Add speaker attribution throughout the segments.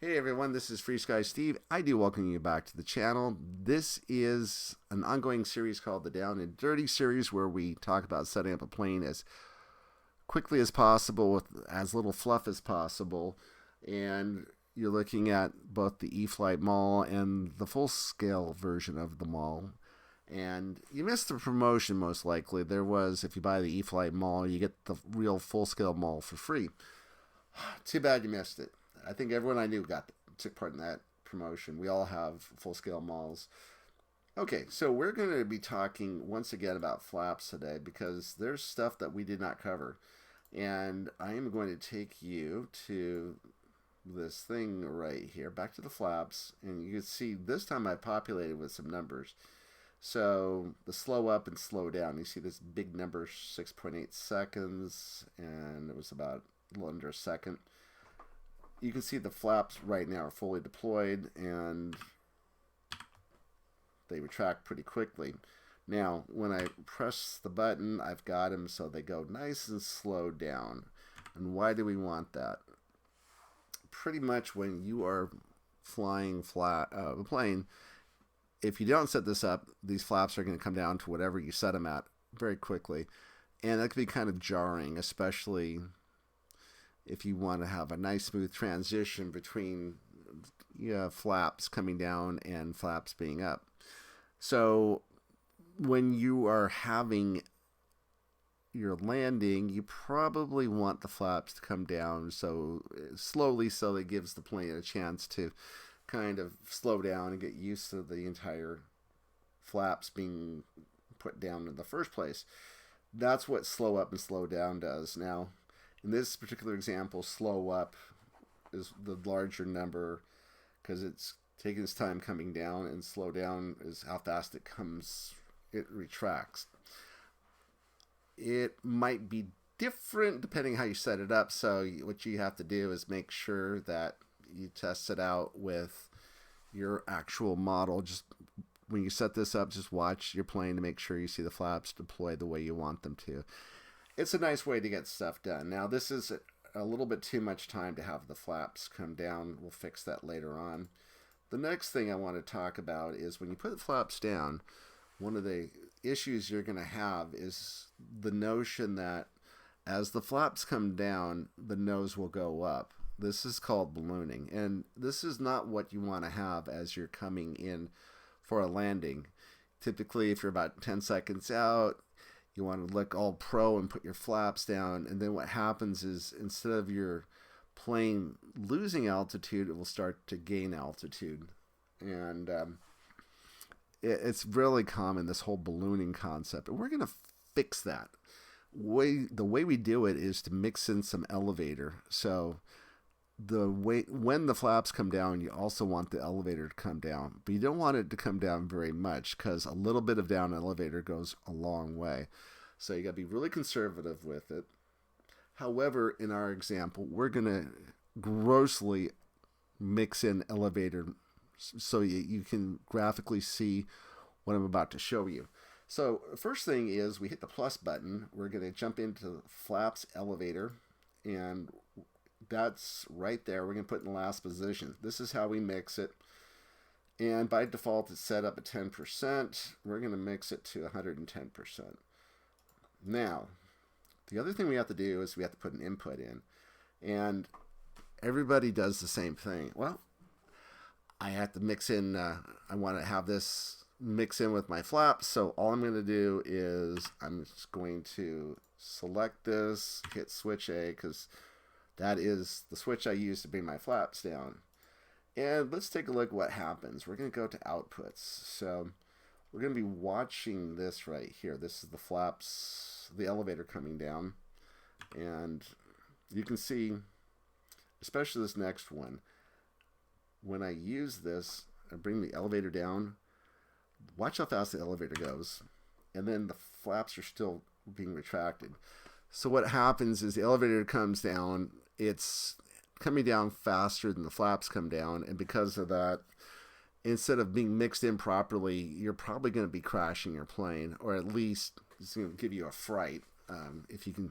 Speaker 1: Hey everyone, this is FrSkyStve. I do welcome you back to the channel. This is an ongoing series called the Down and Dirty series where we talk about setting up a plane as quickly as possible with as little fluff as possible. And you're looking at both the E-Flight Mall and the full-scale version of the mall. And you missed the promotion most likely. There was, if you buy the E-Flight Mall, you get the real full-scale mall for free. Too bad you missed it. I think everyone I knew took part in that promotion. We all have full-scale malls. Okay, so we're going to be talking once again about flaps today because there's stuff that we did not cover. And I am going to take you to this thing right here, back to the flaps. And you can see this time I populated with some numbers. So the slow up and slow down, you see this big number, 6.8 seconds, and it was about a little under a second. You can see the flaps right now are fully deployed and they retract pretty quickly. Now, when I press the button, I've got them so they go nice and slow down. And why do we want that? Pretty much when you are flying a plane, if you don't set this up, these flaps are going to come down to whatever you set them at very quickly. And that can be kind of jarring, especially if you want to have a nice smooth transition between flaps coming down and flaps being up. So when you are having your landing, you probably want the flaps to come down so slowly, so it gives the plane a chance to kind of slow down and get used to the entire flaps being put down in the first place. That's what slow up and slow down does. Now, in this particular example, slow up is the larger number because it's taking its time coming down, and slow down is how fast it retracts. It might be different depending how you set it up, so what you have to do is make sure that you test it out with your actual model. Just when you set this up, just watch your plane to make sure you see the flaps deployed the way you want them to. It's a nice way to get stuff done. Now, this is a little bit too much time to have the flaps come down. We'll fix that later on. The next thing I want to talk about is when you put the flaps down, one of the issues you're going to have is the notion that as the flaps come down, the nose will go up. This is called ballooning, and this is not what you want to have as you're coming in for a landing. Typically, if you're about 10 seconds out, you want to look all pro and put your flaps down, and then what happens is instead of your plane losing altitude, it will start to gain altitude. And it's really common, this whole ballooning concept, and we're going to fix that. The way we do it is to mix in some elevator. So when the flaps come down, you also want the elevator to come down, but you don't want it to come down very much because a little bit of down elevator goes a long way. So you got to be really conservative with it. However, in our example, we're going to grossly mix in elevator so you can graphically see what I'm about to show you. So first thing is we hit the plus button. We're going to jump into flaps elevator, and that's right there. We're going to put it in the last position. This is how we mix it. And by default, it's set up at 10%. We're going to mix it to 110%. Now, the other thing we have to do is we have to put an input in. And everybody does the same thing. Well, I have to mix in, I want to have this mix in with my flaps. So all I'm going to do is I'm just going to select this, hit switch A, because that is the switch I use to bring my flaps down. And let's take a look at what happens. We're going to go to outputs. So we're going to be watching this right here. This is the flaps, the elevator coming down. And you can see, especially this next one, when I use this, I bring the elevator down. Watch how fast the elevator goes. And then the flaps are still being retracted. So what happens is the elevator comes down. It's coming down faster than the flaps come down, and because of that, instead of being mixed in properly, you're probably going to be crashing your plane, or at least it's going to give you a fright if you can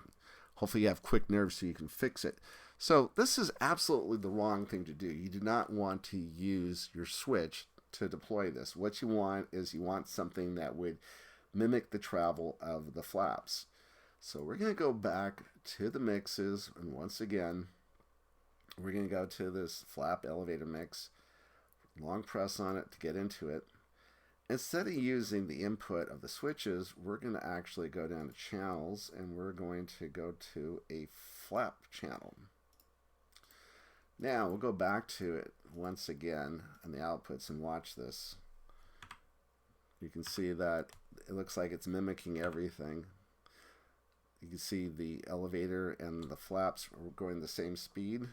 Speaker 1: hopefully you have quick nerves so you can fix it. So this is absolutely the wrong thing to do. You do not want to use your switch to deploy this. What you want is you want something that would mimic the travel of the flaps. So we're going to go back to the mixes, and once again, we're going to go to this flap elevator mix, long press on it to get into it. Instead of using the input of the switches, we're going to actually go down to channels, and we're going to go to a flap channel. Now we'll go back to it once again on the outputs and watch this. You can see that it looks like it's mimicking everything. You can see the elevator and the flaps are going the same speed.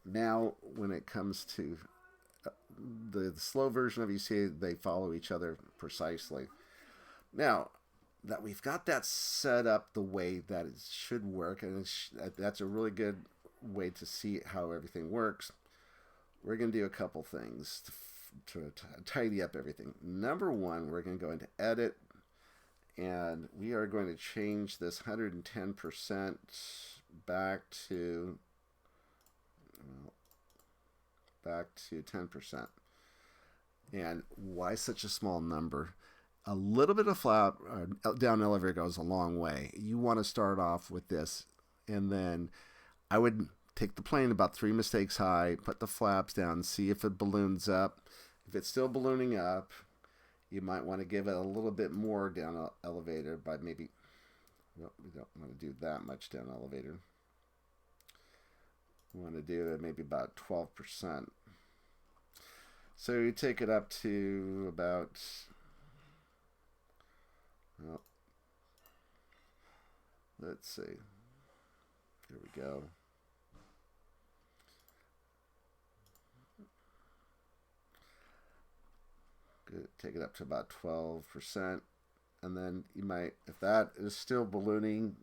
Speaker 1: Now when it comes to the slow version of it, you see they follow each other precisely. Now that we've got that set up the way that it should work, and that's a really good way to see how everything works, we're going to do a couple things to tidy up everything. Number one, we're going to go into edit, and we are going to change this 110% back to 10%. And why such a small number? A little bit of flap down elevator goes a long way. You want to start off with this, and then I would take the plane about 3 mistakes high, put the flaps down, see if it balloons up. If it's still ballooning up, you might want to give it a little bit more down elevator by maybe, well, we don't want to do that much down elevator. We want to do it maybe about 12%. So you take it up to about, well, let's see. Here we go. Good. Take it up to about 12%. And then you might, if that is still ballooning,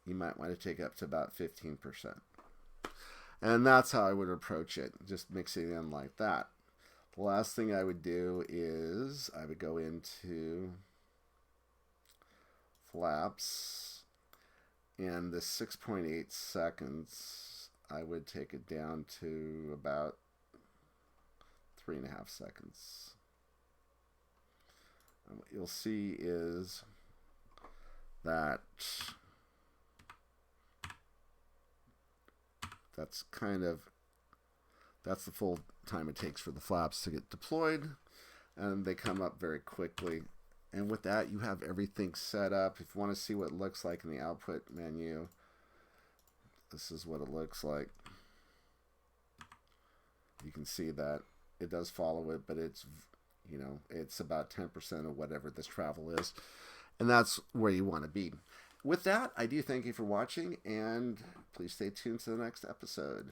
Speaker 1: you might want to take it up to about 15%. And that's how I would approach it, just mixing it in like that. The last thing I would do is I would go into flaps, and the 6.8 seconds, I would take it down to about 3.5 seconds. And what you'll see is that that's the full time it takes for the flaps to get deployed, and they come up very quickly. And with that, you have everything set up. If you want to see what it looks like in the output menu, this is what it looks like. You can see that it does follow it, but it's, you know, it's about 10% of whatever this travel is, and that's where you want to be. With that, I do thank you for watching, and please stay tuned to the next episode.